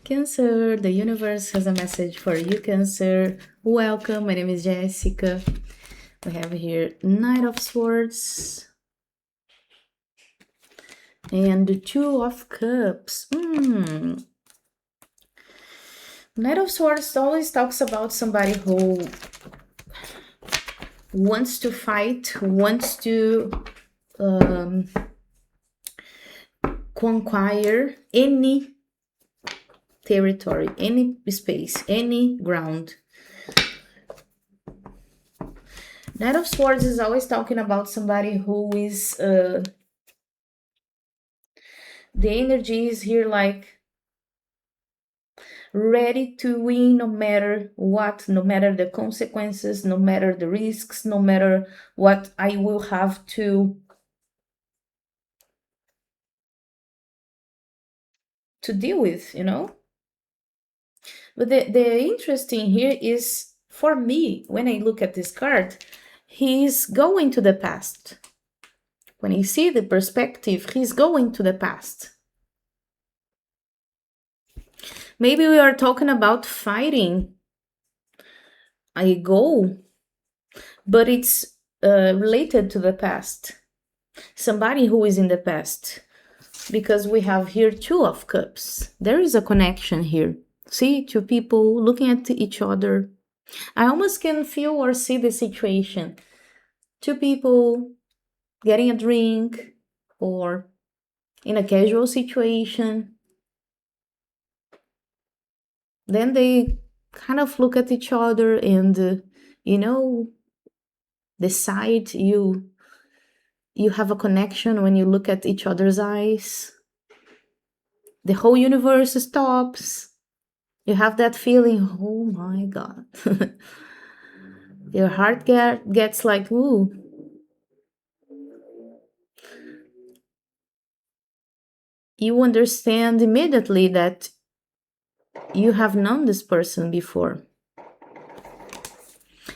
Cancer, the universe has a message for you, Cancer. Welcome, my name is Jessica. We have here Knight of Swords and the Two of Cups. Knight of Swords always talks about somebody who wants to fight, wants to conquer any territory, any space, any ground. Knight of Swords is always talking about somebody who is the energy is here like ready to win no matter what, no matter the consequences, no matter the risks, no matter what I will have to deal with, you know. But the interesting here is, for me, when I look at this card, he's going to the past. When I see the perspective, he's going to the past. Maybe we are talking about fighting a goal, but it's related to the past. Somebody who is in the past. Because we have here Two of Cups. There is a connection here. See, two people looking at each other. I almost can feel or see the situation. Two people getting a drink or in a casual situation. Then they kind of look at each other and, decide you have a connection when you look at each other's eyes. The whole universe stops. You have that feeling, oh my God. Your heart gets like, ooh. You understand immediately that you have known this person before.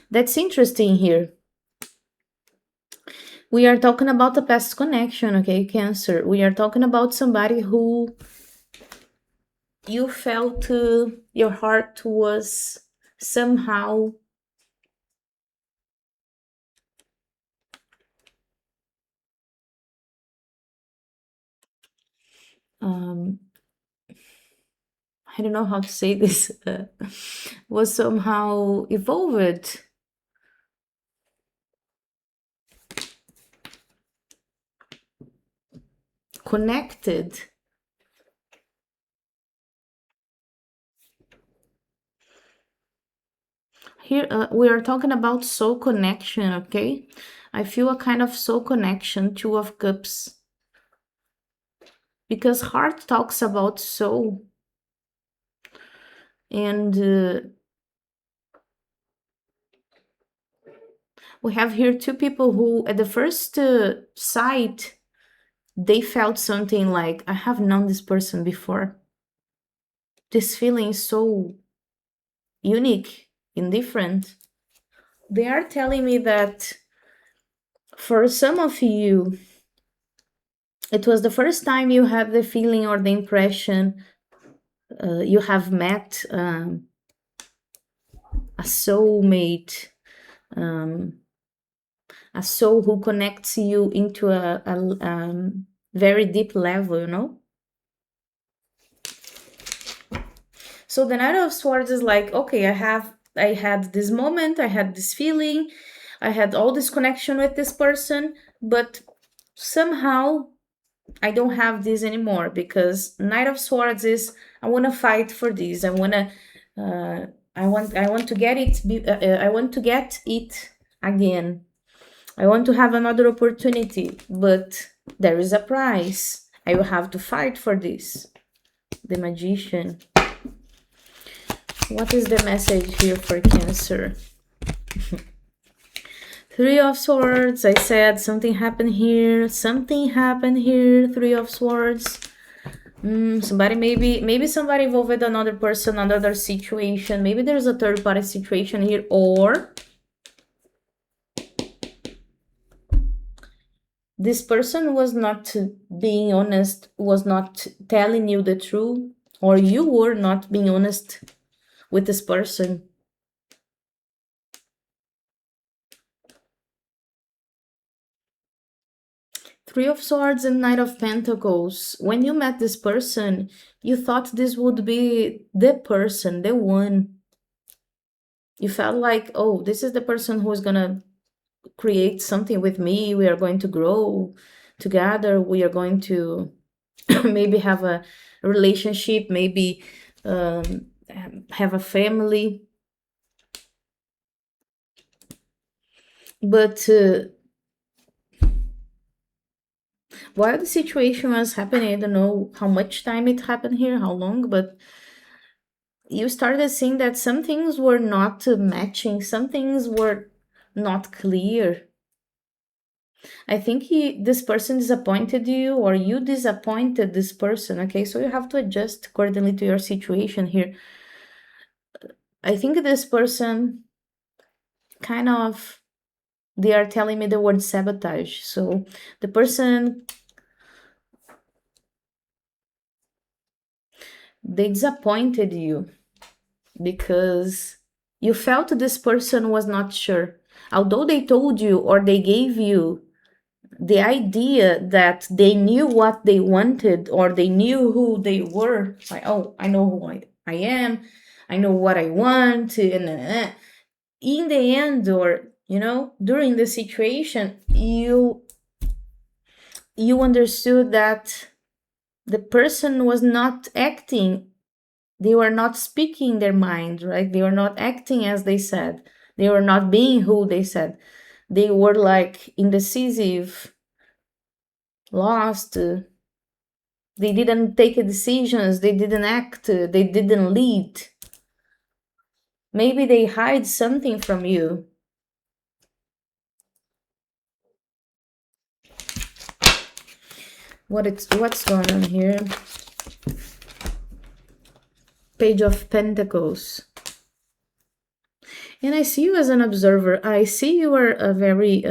That's interesting here. We are talking about a past connection, okay, Cancer? We are talking about somebody who you felt your heart was somehow I don't know how to say this, was somehow evolved. Connected. Here we are talking about soul connection, okay? I feel a kind of soul connection, Two of Cups. Because heart talks about soul. And we have here two people who at the first sight, they felt something like, I have known this person before. This feeling is so unique and different. They are telling me that for some of you, it was the first time you had the feeling or the impression you have met a soulmate, a soul who connects you into a very deep level, you know? So the Knight of Swords is like, okay, I had this moment, I had this feeling, I had all this connection with this person, but somehow I don't have this anymore, because Knight of Swords is, I want to fight for this. I want to get it. I want to get it again. I want to have another opportunity, but there is a price. I will have to fight for this. The Magician. What is the message here for Cancer? Three of Swords. I said something happened here. Something happened here. Three of Swords. Somebody maybe somebody involved with another person, another situation. Maybe there's a third party situation here, or this person was not being honest, was not telling you the truth, or you were not being honest with this person. Three of Swords and Knight of Pentacles. When you met this person, you thought this would be the person, the one. You felt like, oh, this is the person who is gonna create something with me. We are going to grow together. We are going to maybe have a relationship, maybe have a family. But while the situation was happening, I don't know how much time it happened here, how long, but you started seeing that some things were not matching, some things were not clear. I think this person disappointed you, or you disappointed this person. Okay, so you have to adjust accordingly to your situation here. I think this person kind of, they are telling me the word sabotage. So the person, they disappointed you because you felt this person was not sure. Although they told you or they gave you the idea that they knew what they wanted or they knew who they were, like, oh, I know who I am, I know what I want, and in the end, or during the situation, you understood that the person was not acting, they were not speaking their mind, right? They were not acting as they said, they were not being who they said. They were like indecisive, lost, they didn't take decisions, they didn't act, they didn't lead. Maybe they hide something from you. What's going on here? Page of Pentacles. And I see you as an observer. I see you are a very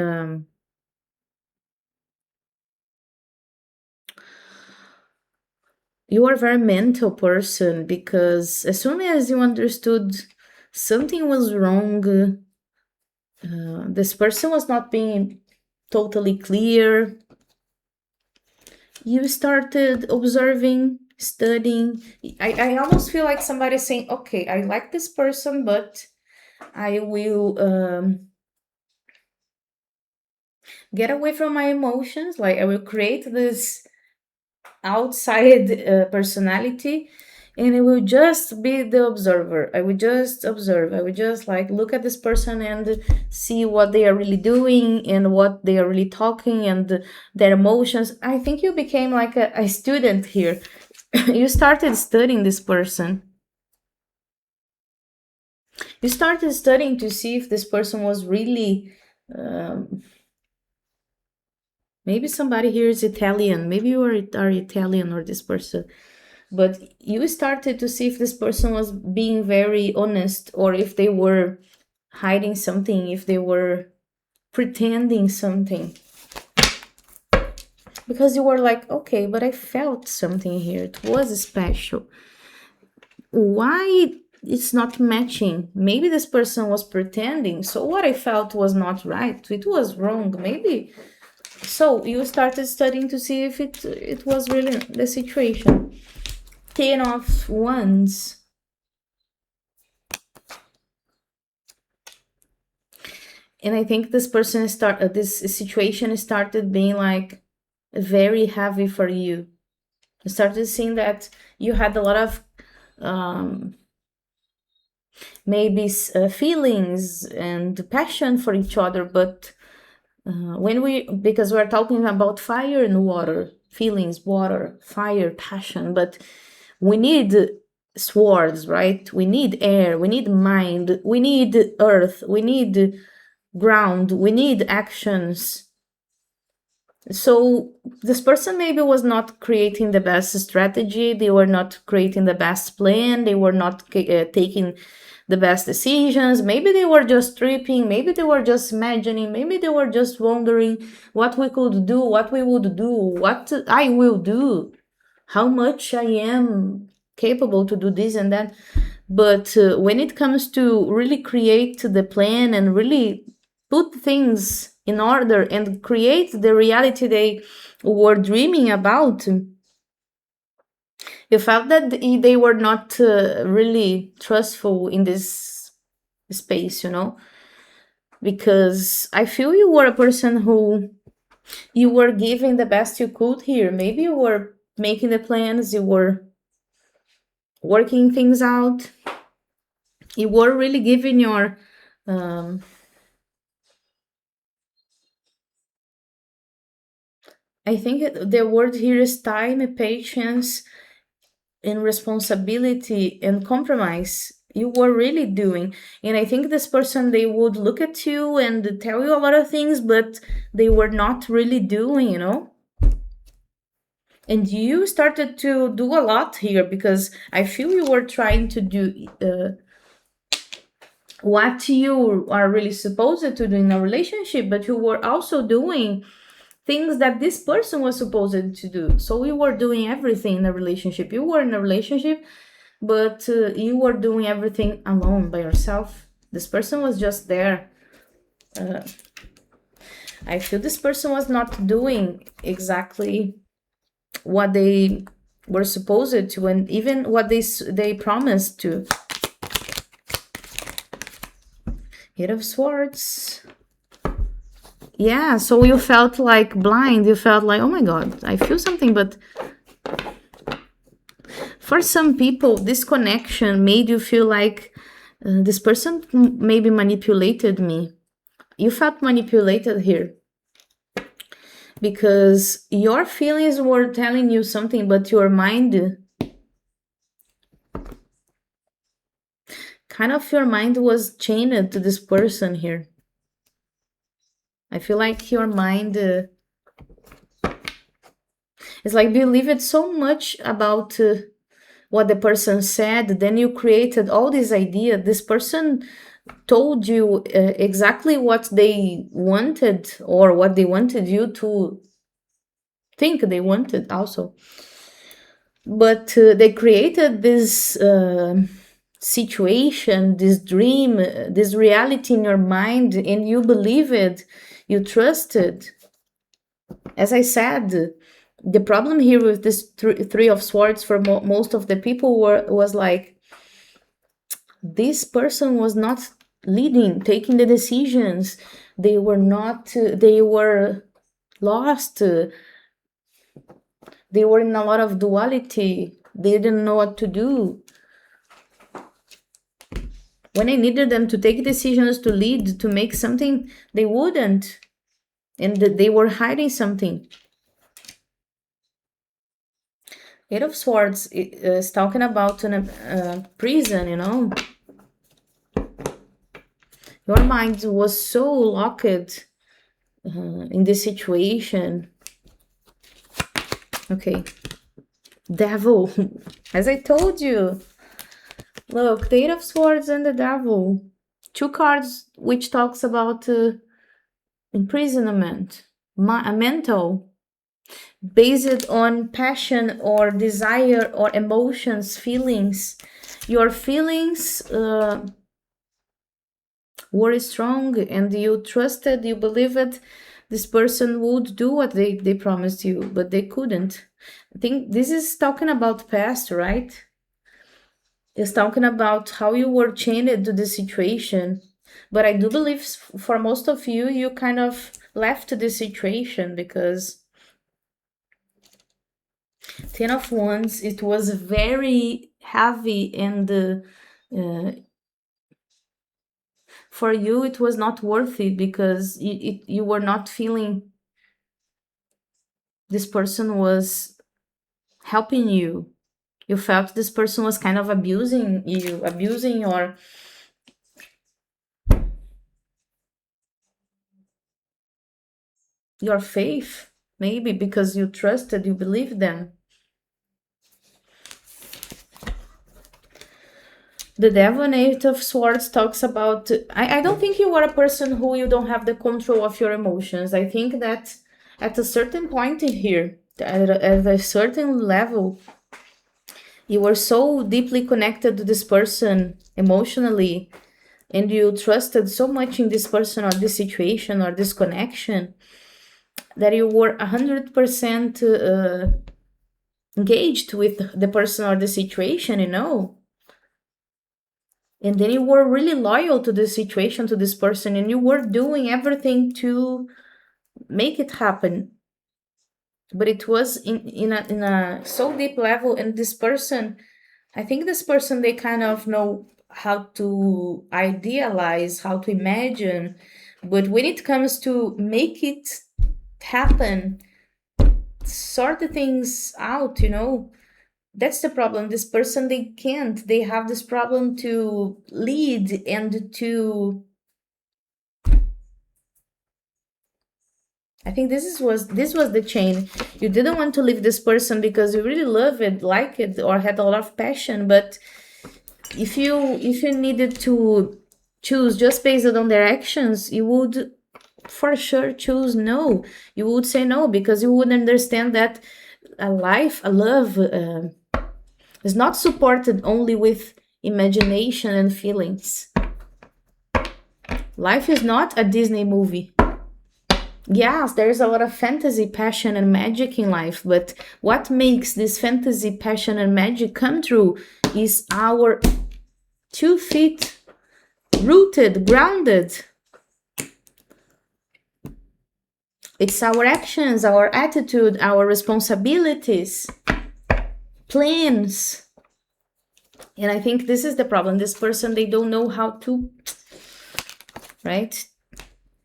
you are a very mental person, because as soon as you understood something was wrong, this person was not being totally clear, you started observing, studying. I almost feel like somebody saying, okay, I like this person, but I will get away from my emotions. Like, I will create this outside personality, and I will just be the observer. I will just observe. I will just like look at this person and see what they are really doing and what they are really talking and their emotions. I think you became like a student here. You started studying this person. You started studying to see if this person was really maybe somebody here is Italian, maybe you are Italian, or this person, but you started to see if this person was being very honest, or if they were hiding something, if they were pretending something, because you were like, okay, but I felt something here, it was special. Why it's not matching? Maybe this person was pretending, so what I felt was not right, it was wrong, maybe. So you started studying to see if it was really the situation. 10 of Wands. And I think this person this situation started being like very heavy for you. You started seeing that you had a lot of maybe feelings and passion for each other, but because we're talking about fire and water, feelings, water, fire, passion, but we need swords, right? We need air, we need mind, we need earth, we need ground, we need actions. So this person maybe was not creating the best strategy, they were not creating the best plan, they were not taking the best decisions. Maybe they were just tripping, maybe they were just imagining, maybe they were just wondering what we could do, what we would do, what I will do, how much I am capable to do this and that. But when it comes to really create the plan and really put things in order and create the reality they were dreaming about, you felt that they were not really trustful in this space, because I feel you were a person who you were giving the best you could here. Maybe you were making the plans, you were working things out, you were really giving your I think the word here is time, patience, and responsibility and compromise. You were really doing. And I think this person, they would look at you and tell you a lot of things, but they were not really doing. And you started to do a lot here, because I feel you were trying to do what you are really supposed to do in a relationship, but you were also doing things that this person was supposed to do. So you were doing everything in a relationship. You were in a relationship, but you were doing everything alone by yourself. This person was just there. I feel this person was not doing exactly what they were supposed to, and even what they promised to. Eight of Swords. Yeah, so you felt like blind. You felt like, oh my God, I feel something. But for some people, this connection made you feel like this person maybe manipulated me. You felt manipulated here, because your feelings were telling you something, but your mind, your mind was chained to this person here. I feel like your mind is like believed so much about what the person said. Then you created all this idea. This person told you exactly what they wanted, or what they wanted you to think they wanted also. But they created this situation, this dream, this reality in your mind, and you believe it. You trusted. As I said, the problem here with this three of Swords for most of the people was like, this person was not leading, taking the decisions. They were not, they were lost. They were in a lot of duality. They didn't know what to do. When I needed them to take decisions, to lead, to make something, they wouldn't. And they were hiding something. Eight of Swords is talking about a prison, Your mind was so locked in this situation. Okay. Devil. As I told you. Look, the Eight of Swords and the Devil. Two cards which talks about imprisonment. A mental. Based on passion or desire or emotions, feelings. Your feelings were strong, and you trusted, you believed this person would do what they promised you, but they couldn't. I think this is talking about past, right? It's talking about how you were chained to the situation. But I do believe for most of you, you kind of left the situation, because Ten of Wands, it was very heavy, and for you it was not worthy, because you were not feeling this person was helping you. You felt this person was kind of abusing you, abusing your faith, maybe because you trusted, you believed them. The Devil and Eight of Swords talks about, I don't think you are a person who you don't have the control of your emotions. I think that at a certain point in here, at a certain level, You were so deeply connected to this person emotionally, and you trusted so much in this person or this situation or this connection that you were 100% engaged with the person or the situation, and then you were really loyal to this situation, to this person, and you were doing everything to make it happen. But it was in a so deep level, and this person, I think this person, they kind of know how to idealize, how to imagine, but when it comes to make it happen, sort the things out, that's the problem. This person, they can't. They have this problem to lead and to. I think this was the chain. You didn't want to leave this person because you really love it, like it, or had a lot of passion. But if you needed to choose just based on their actions, you would for sure choose no. You would say no because you would understand that a love, is not supported only with imagination and feelings. Life is not a Disney movie. Yes, there's a lot of fantasy, passion, and magic in life, but what makes this fantasy, passion, and magic come true is our 2 feet rooted, grounded. It's our actions, our attitude, our responsibilities, plans. And I think this is the problem. This person, they don't know how to, right?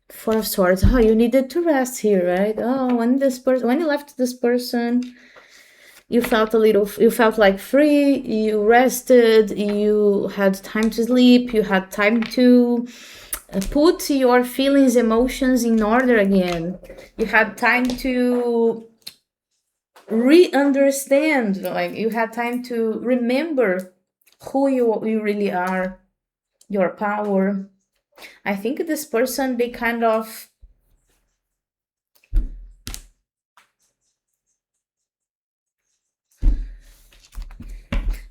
Four of Swords. Oh, you needed to rest here, right? Oh, when you left this person, you felt like free, you rested, you had time to sleep, you had time to put your feelings, emotions in order again. You had time to re-understand, like you had time to remember who you really are, your power. I think this person, they kind of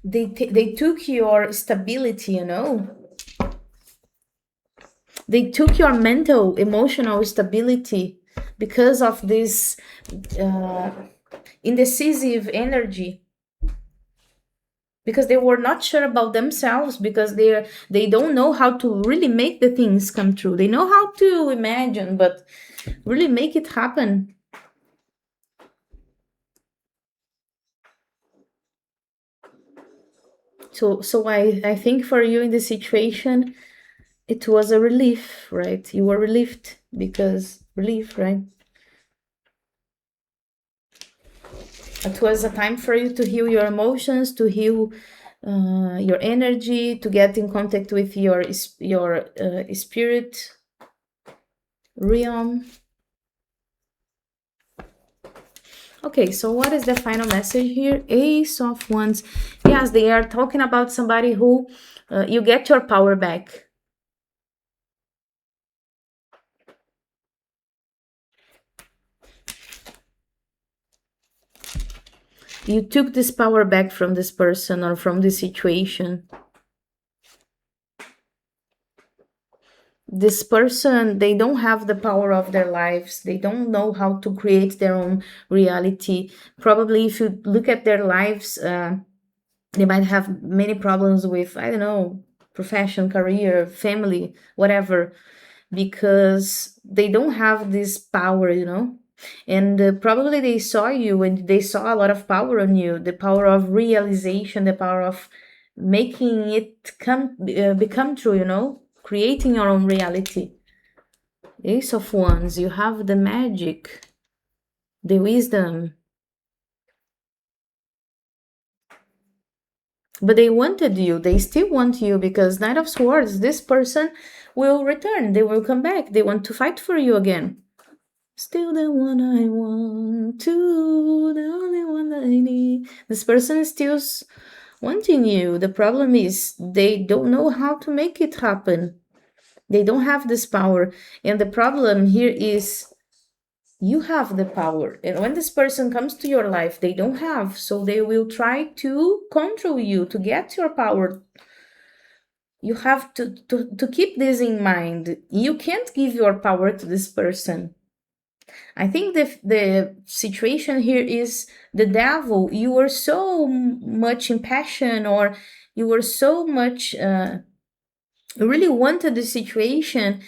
they took your stability, they took your mental, emotional stability because of this indecisive energy, because they were not sure about themselves, because they don't know how to really make the things come true. They know how to imagine, but really make it happen. So I think for you in this situation, it was a relief, right? You were relieved because relief, right? It was a time for you to heal your emotions, to heal your energy, to get in contact with your spirit realm. Okay, so what is the final message here? Ace of Wands. Yes, they are talking about somebody who you get your power back. You took this power back from this person or from this situation. This person, they don't have the power of their lives. They don't know how to create their own reality. Probably if you look at their lives, they might have many problems with, I don't know, profession, career, family, whatever, because they don't have this power, and probably they saw you and they saw a lot of power on you, the power of realization, the power of making it become true, creating your own reality. Ace of Wands, you have the magic, the wisdom, but they wanted you, they still want you, because Knight of Swords, this person will return, they will come back, they want to fight for you again. Still the one I want to, the only one that I need. This person is still wanting you. The problem is they don't know how to make it happen. They don't have this power. And the problem here is You have the power. And when this person comes to your life, they don't have. So they will try to control you to get your power. You have to keep this in mind. You can't give your power to this person. I think the situation here is the devil. You were so much in passion, or you were so much, you really wanted the situation,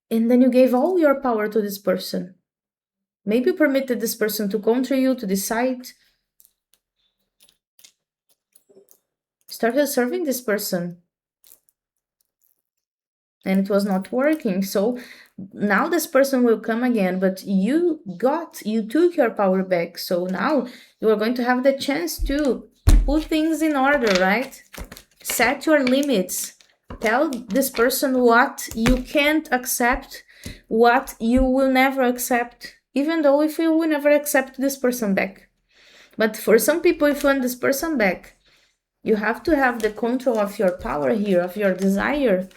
and then you gave all your power to this person. Maybe you permitted this person to control you, to decide. Started serving this person, and it was not working. So now this person will come again, but you took your power back. So now you are going to have the chance to put things in order, right? Set your limits. Tell this person what you can't accept, what you will never accept, even though if you will never accept this person back. But for some people, if you want this person back, you have to have the control of your power here, of your desire,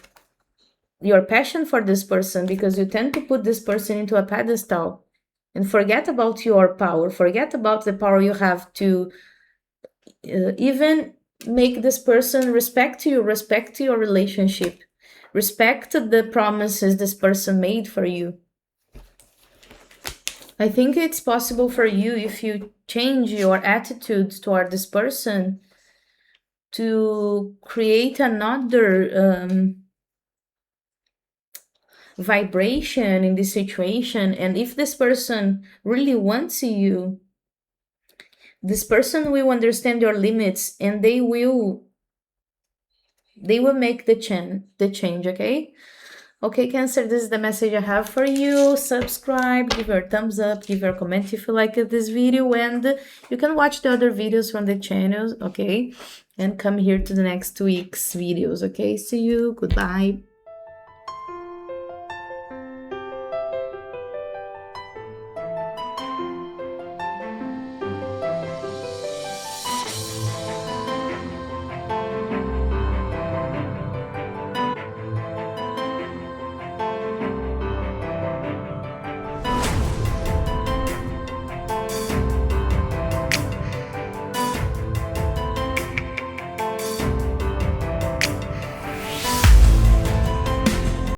your passion for this person, because you tend to put this person into a pedestal and forget about your power, forget about the power you have to even make this person respect you, respect your relationship, respect the promises this person made for you. I think it's possible for you, if you change your attitude toward this person, to create another vibration in this situation. And if this person really wants you, this person will understand your limits, and they will make the change. Okay, Cancer, this is the message I have for you. Subscribe, give your thumbs up, give your comment if you like this video, and you can watch the other videos from the channel, okay? And come here to the next week's videos, okay? See you, goodbye.